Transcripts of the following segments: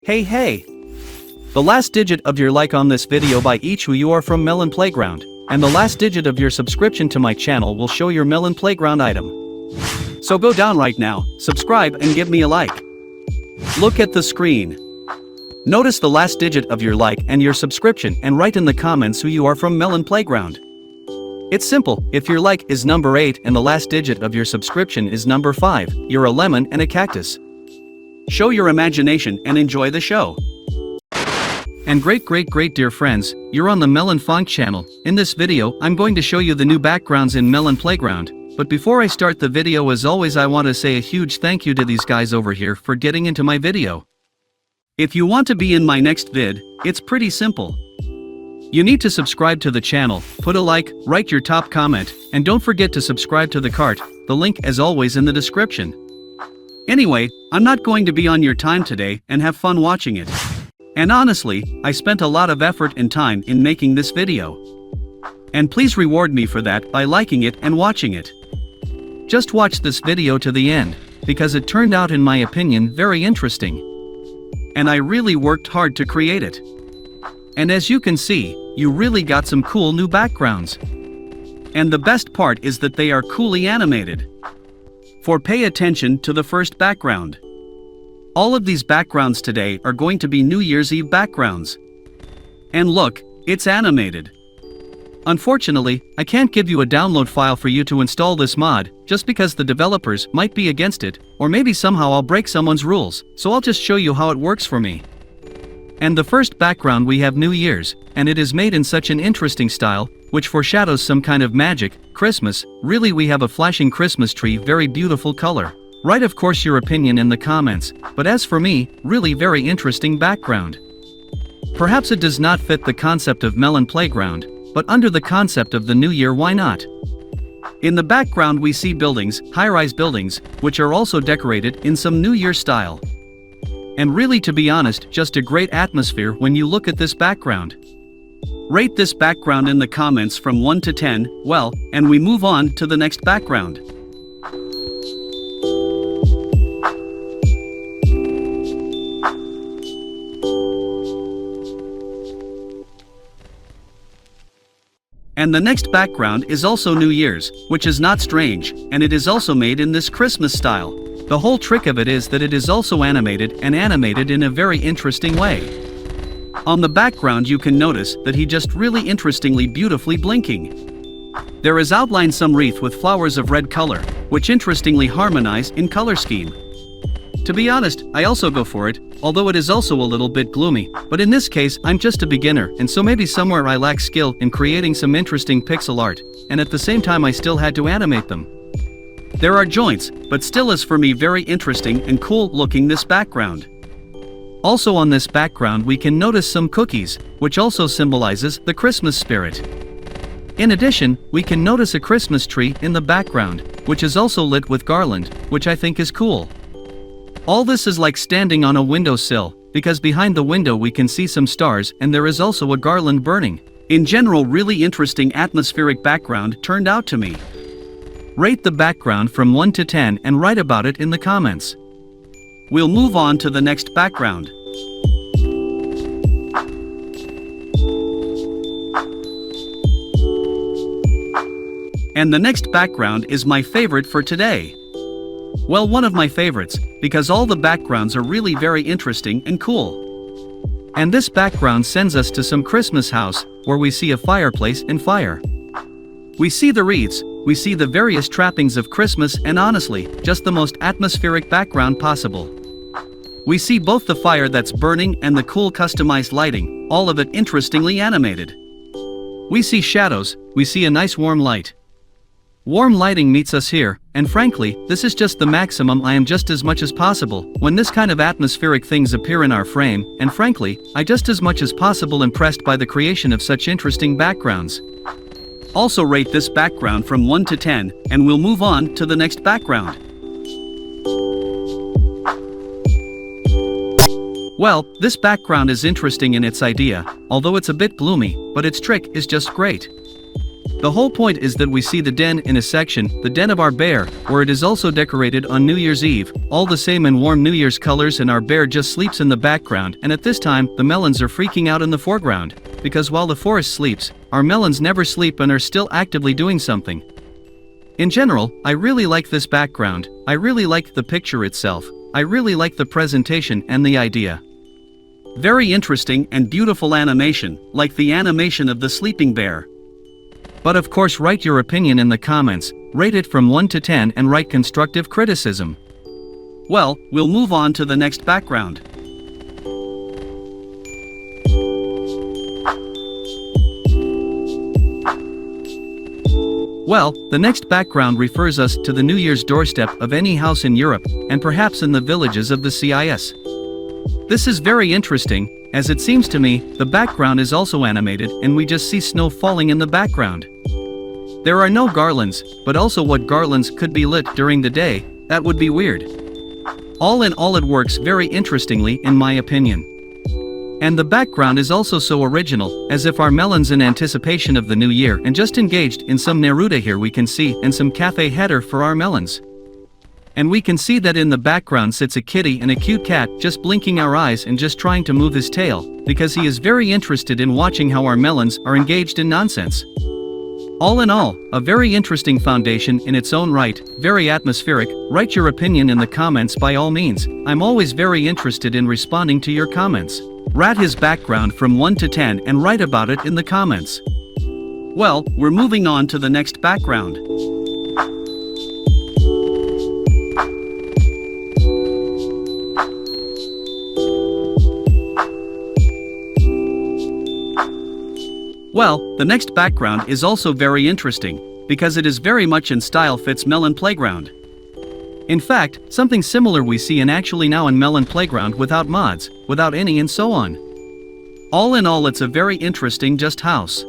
Hey! The last digit of your like on this video by each who you are from Melon Playground, and the last digit of your subscription to my channel will show your Melon Playground item. So go down right now, subscribe and give me a like. Look at the screen. Notice the last digit of your like and your subscription and write in the comments who you are from Melon Playground. It's simple, if your like is number 8 and the last digit of your subscription is number 5, you're a lemon and a cactus. Show your imagination and enjoy the show. And great dear friends, you're on the Melonfonk channel. In this video, I'm going to show you the new backgrounds in Melon Playground. But before I start the video, as always, I want to say a huge thank you to these guys over here for getting into my video. If you want to be in my next vid, it's pretty simple. You need to subscribe to the channel, put a like, write your top comment, and don't forget to subscribe to the cart, the link as always in the description. Anyway, I'm not going to be on your time today and have fun watching it. And honestly, I spent a lot of effort and time in making this video. And please reward me for that by liking it and watching it. Just watch this video to the end, because it turned out, in my opinion, very interesting. And I really worked hard to create it. And as you can see, you really got some cool new backgrounds. And the best part is that they are coolly animated. For pay attention to the first background. All of these backgrounds today are going to be New Year's Eve backgrounds. And look, it's animated. Unfortunately, I can't give you a download file for you to install this mod, just because the developers might be against it, or maybe somehow I'll break someone's rules, so I'll just show you how it works for me. And the first background, we have New Year's, and it is made in such an interesting style, which foreshadows some kind of magic, Christmas. Really, we have a flashing Christmas tree, very beautiful color. Write of course your opinion in the comments, but as for me, really very interesting background. Perhaps it does not fit the concept of Melon Playground, but under the concept of the new year, why not? In the background we see buildings, high-rise buildings, which are also decorated in some New Year style. And really, to be honest, just a great atmosphere when you look at this background. Rate this background in the comments from 1 to 10, well, and we move on to the next background. And the next background is also New Year's, which is not strange, and it is also made in this Christmas style. The whole trick of it is that it is also animated in a very interesting way. On the background you can notice that he just really interestingly beautifully blinking. There is outlined some wreath with flowers of red color, which interestingly harmonize in color scheme. To be honest, I also go for it, although it is also a little bit gloomy, but in this case I'm just a beginner, and so maybe somewhere I lack skill in creating some interesting pixel art, and at the same time I still had to animate them. There are joints, but still is for me very interesting and cool looking this background. Also on this background we can notice some cookies, which also symbolizes the Christmas spirit. In addition, we can notice a Christmas tree in the background, which is also lit with garland, which I think is cool. All this is like standing on a windowsill, because behind the window we can see some stars and there is also a garland burning. In general, really interesting atmospheric background turned out to me. Rate the background from 1 to 10 and write about it in the comments. We'll move on to the next background. And the next background is my favorite for today. Well, one of my favorites, because all the backgrounds are really very interesting and cool. And this background sends us to some Christmas house, where we see a fireplace and fire. We see the wreaths, we see the various trappings of Christmas, and honestly, just the most atmospheric background possible. We see both the fire that's burning and the cool customized lighting, all of it interestingly animated. We see shadows, we see a nice warm light. Warm lighting meets us here, and frankly, this is just the maximum. I am just as much as possible when this kind of atmospheric things appear in our frame, and frankly, I just as much as possible impressed by the creation of such interesting backgrounds. Also rate this background from 1 to 10, and we'll move on to the next background. Well, this background is interesting in its idea, although it's a bit gloomy, but its trick is just great. The whole point is that we see the den in a section, the den of our bear, where it is also decorated on New Year's Eve, all the same in warm New Year's colors, and our bear just sleeps in the background, and at this time, the melons are freaking out in the foreground, because while the forest sleeps, our melons never sleep and are still actively doing something. In general, I really like this background, I really like the picture itself, I really like the presentation and the idea. Very interesting and beautiful animation, like the animation of the sleeping bear. But of course, write your opinion in the comments, rate it from 1 to 10 and write constructive criticism. Well, we'll move on to the next background. Well, the next background refers us to the New Year's doorstep of any house in Europe, and perhaps in the villages of the CIS. This is very interesting, as it seems to me, the background is also animated and we just see snow falling in the background. There are no garlands, but also what garlands could be lit during the day, that would be weird. All in all, it works very interestingly in my opinion. And the background is also so original, as if our melons in anticipation of the new year and just engaged in some Neruda here we can see, and some cafe header for our melons. And we can see that in the background sits a kitty and a cute cat just blinking our eyes and just trying to move his tail, because he is very interested in watching how our melons are engaged in nonsense. All in all, a very interesting foundation in its own right, very atmospheric. Write your opinion in the comments by all means, I'm always very interested in responding to your comments. Rate his background from 1 to 10 and write about it in the comments. Well, we're moving on to the next background. Well, the next background is also very interesting, because it is very much in style fits Melon Playground. In fact, something similar we see in actually now in Melon Playground without mods, without any and so on. All in all, it's a very interesting just house.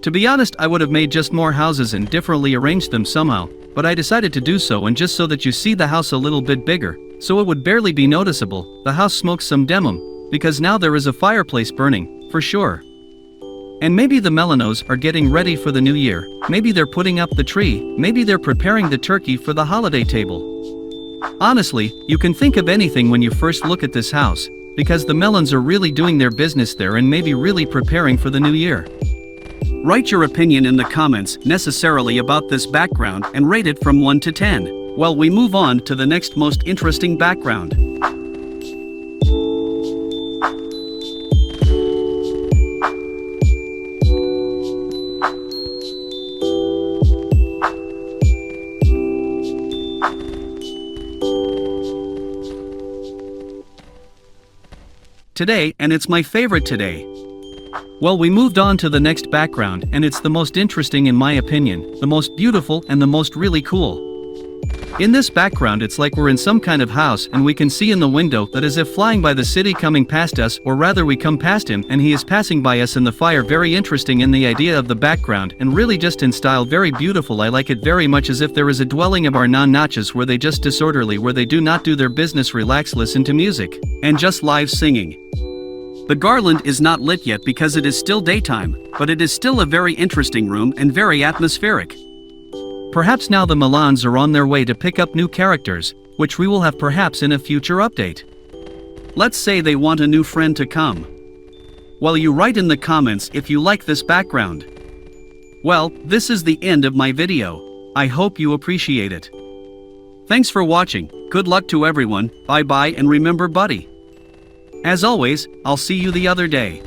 To be honest, I would have made just more houses and differently arranged them somehow, but I decided to do so, and just so that you see the house a little bit bigger, so it would barely be noticeable, the house smokes some demum, because now there is a fireplace burning, for sure. And maybe the Melonos are getting ready for the new year, maybe they're putting up the tree, maybe they're preparing the turkey for the holiday table. Honestly, you can think of anything when you first look at this house, because the melons are really doing their business there and maybe really preparing for the new year. Write your opinion in the comments necessarily about this background and rate it from 1 to 10. Well, we move on to the next most interesting background. Today, and it's my favorite today. Well, we moved on to the next background, and it's the most interesting in my opinion, the most beautiful and the most really cool. In this background, it's like we're in some kind of house, and we can see in the window that as if flying by the city coming past us, or rather we come past him and he is passing by us in the fire. Very interesting in the idea of the background, and really just in style very beautiful. I like it very much, as if there is a dwelling of our non-notches where they just disorderly, where they do not do their business, relax, listen to music, and just live singing. The garland is not lit yet because it is still daytime, but it is still a very interesting room and very atmospheric. Perhaps now the Melons are on their way to pick up new characters, which we will have perhaps in a future update. Let's say they want a new friend to come. Well, you write in the comments if you like this background. Well, this is the end of my video. I hope you appreciate it. Thanks for watching, good luck to everyone, bye bye, and remember, buddy. As always, I'll see you the other day.